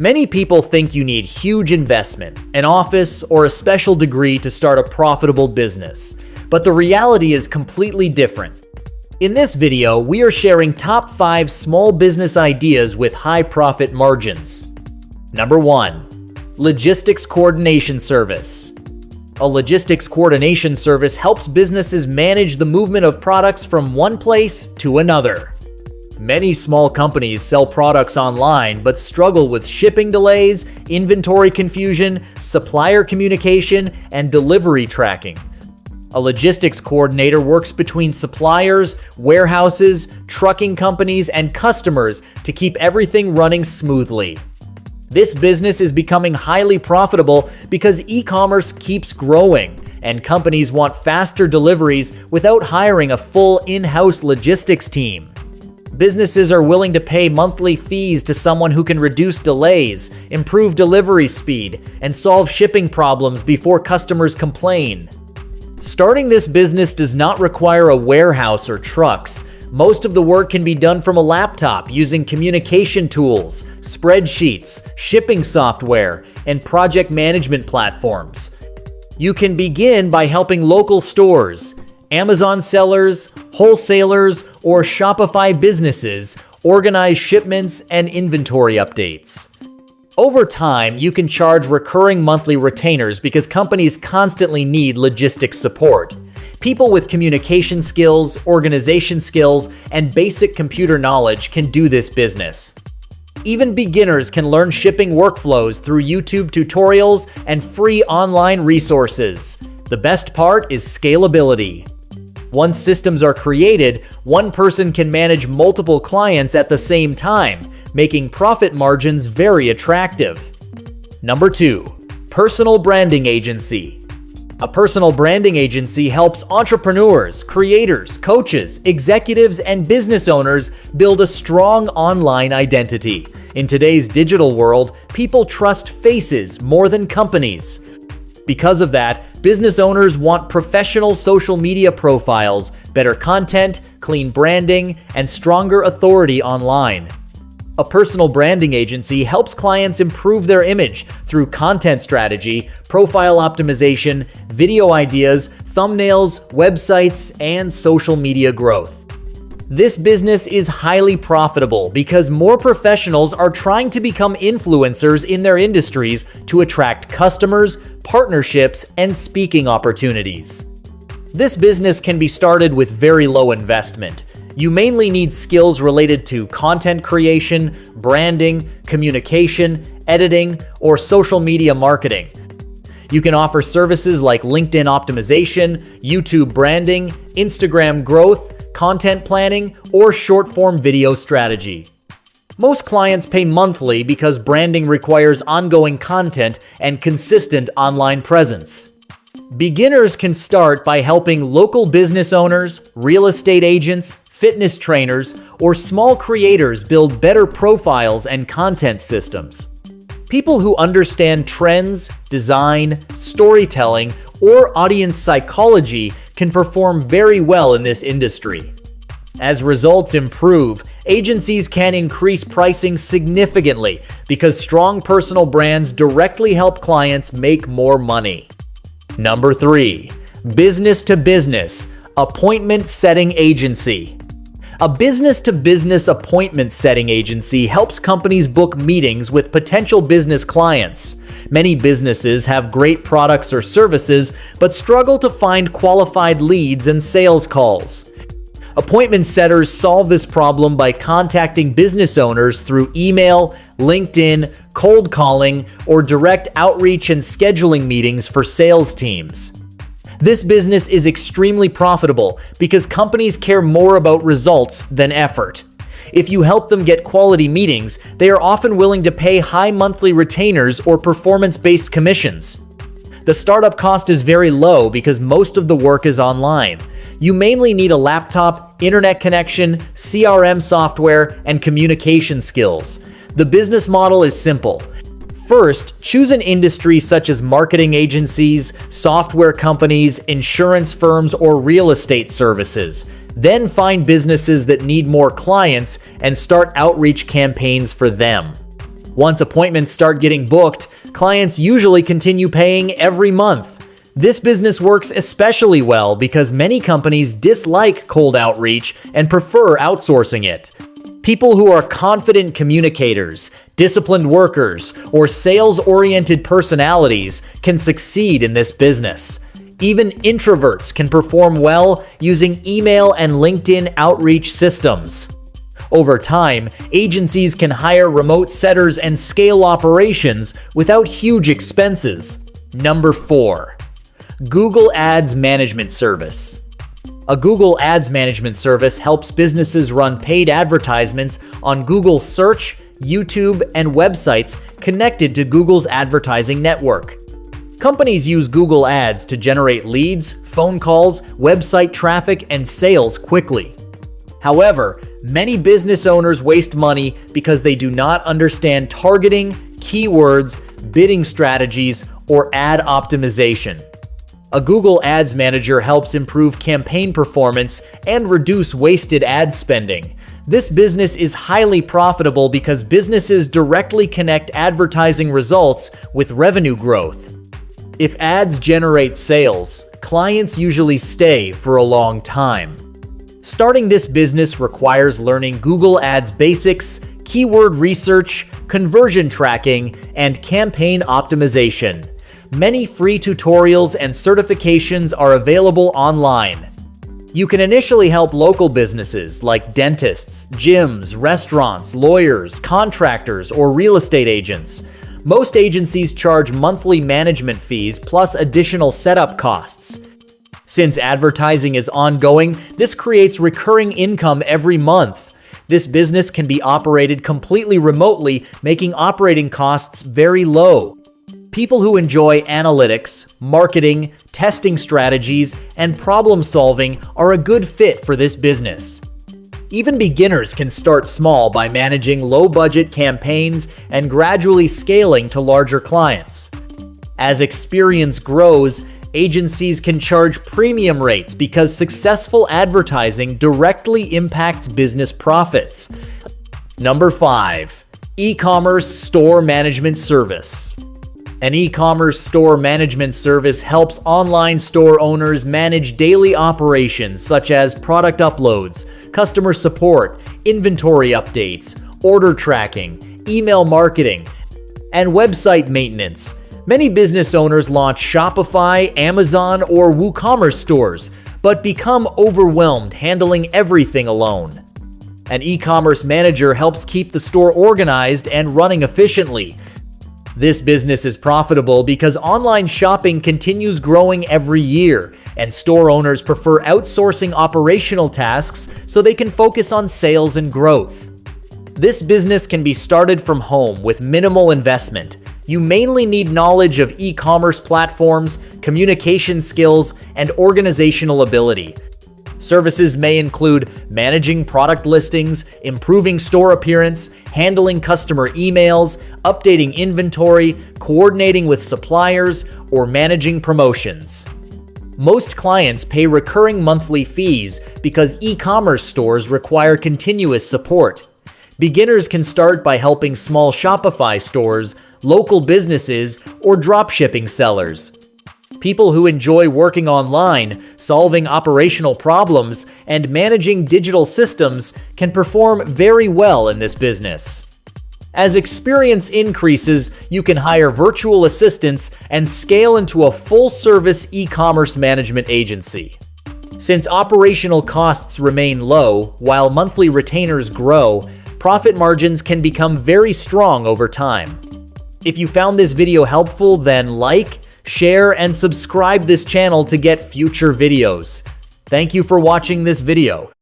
Many people think you need huge investment, an office, or a special degree to start a profitable business. But the reality is completely different. In this video, we are sharing top 5 small business ideas with high profit margins. Number 1. Logistics Coordination Service. A logistics coordination service helps businesses manage the movement of products from one place to another. Many small companies sell products online but struggle with shipping delays, inventory confusion, supplier communication, and delivery tracking. A logistics coordinator works between suppliers, warehouses, trucking companies, and customers to keep everything running smoothly. This business is becoming highly profitable because e-commerce keeps growing, and companies want faster deliveries without hiring a full in-house logistics team. Businesses are willing to pay monthly fees to someone who can reduce delays, improve delivery speed, and solve shipping problems before customers complain. Starting this business does not require a warehouse or trucks. Most of the work can be done from a laptop using communication tools, spreadsheets, shipping software, and project management platforms. You can begin by helping local stores, Amazon sellers, wholesalers, or Shopify businesses organize shipments and inventory updates. Over time, you can charge recurring monthly retainers because companies constantly need logistics support. People with communication skills, organization skills, and basic computer knowledge can do this business. Even beginners can learn shipping workflows through YouTube tutorials and free online resources. The best part is scalability. Once systems are created, one person can manage multiple clients at the same time, making profit margins very attractive. Number 2. Personal Branding Agency. A personal branding agency helps entrepreneurs, creators, coaches, executives, and business owners build a strong online identity. In today's digital world, people trust faces more than companies. Because of that, business owners want professional social media profiles, better content, clean branding, and stronger authority online. A personal branding agency helps clients improve their image through content strategy, profile optimization, video ideas, thumbnails, websites, and social media growth. This business is highly profitable because more professionals are trying to become influencers in their industries to attract customers, partnerships, and speaking opportunities. This business can be started with very low investment. You mainly need skills related to content creation, branding, communication, editing, or social media marketing. You can offer services like LinkedIn optimization, YouTube branding, Instagram growth, content planning, or short-form video strategy. Most clients pay monthly because branding requires ongoing content and consistent online presence. Beginners can start by helping local business owners, real estate agents, fitness trainers, or small creators build better profiles and content systems. People who understand trends, design, storytelling, or audience psychology can perform very well in this industry. As results improve, agencies can increase pricing significantly because strong personal brands directly help clients make more money. Number 3. Business to Business Appointment Setting Agency. A business-to-business appointment setting agency helps companies book meetings with potential business clients. Many businesses have great products or services, but struggle to find qualified leads and sales calls. Appointment setters solve this problem by contacting business owners through email, LinkedIn, cold calling, or direct outreach and scheduling meetings for sales teams. This business is extremely profitable because companies care more about results than effort. If you help them get quality meetings, they are often willing to pay high monthly retainers or performance-based commissions. The startup cost is very low because most of the work is online. You mainly need a laptop, internet connection, CRM software, and communication skills. The business model is simple. First, choose an industry such as marketing agencies, software companies, insurance firms, or real estate services. Then find businesses that need more clients and start outreach campaigns for them. Once appointments start getting booked, clients usually continue paying every month. This business works especially well because many companies dislike cold outreach and prefer outsourcing it. People who are confident communicators, disciplined workers, or sales-oriented personalities can succeed in this business. Even introverts can perform well using email and LinkedIn outreach systems. Over time, agencies can hire remote setters and scale operations without huge expenses. Number 4. Google Ads Management Service. A Google Ads Management Service helps businesses run paid advertisements on Google Search, YouTube, and websites connected to Google's advertising network. Companies use Google Ads to generate leads, phone calls, website traffic, and sales quickly. However, many business owners waste money because they do not understand targeting, keywords, bidding strategies, or ad optimization. A Google Ads Manager helps improve campaign performance and reduce wasted ad spending. This business is highly profitable because businesses directly connect advertising results with revenue growth. If ads generate sales, clients usually stay for a long time. Starting this business requires learning Google Ads basics, keyword research, conversion tracking, and campaign optimization. Many free tutorials and certifications are available online. You can initially help local businesses like dentists, gyms, restaurants, lawyers, contractors, or real estate agents. Most agencies charge monthly management fees plus additional setup costs. Since advertising is ongoing, this creates recurring income every month. This business can be operated completely remotely, making operating costs very low. People who enjoy analytics, marketing, testing strategies, and problem solving are a good fit for this business. Even beginners can start small by managing low-budget campaigns and gradually scaling to larger clients. As experience grows, agencies can charge premium rates because successful advertising directly impacts business profits. Number 5. E-commerce store management service. An e-commerce store management service helps online store owners manage daily operations such as product uploads, customer support, inventory updates, order tracking, email marketing, and website maintenance. Many business owners launch Shopify, Amazon, or WooCommerce stores, but become overwhelmed handling everything alone. An e-commerce manager helps keep the store organized and running efficiently. This business is profitable because online shopping continues growing every year, and store owners prefer outsourcing operational tasks so they can focus on sales and growth. This business can be started from home with minimal investment. You mainly need knowledge of e-commerce platforms, communication skills, and organizational ability. Services may include managing product listings, improving store appearance, handling customer emails, updating inventory, coordinating with suppliers, or managing promotions. Most clients pay recurring monthly fees because e-commerce stores require continuous support. Beginners can start by helping small Shopify stores, local businesses, or dropshipping sellers. People who enjoy working online, solving operational problems, and managing digital systems can perform very well in this business. As experience increases, you can hire virtual assistants and scale into a full-service e-commerce management agency. Since operational costs remain low while monthly retainers grow, profit margins can become very strong over time. If you found this video helpful, then like, share, and subscribe this channel to get future videos. Thank you for watching this video.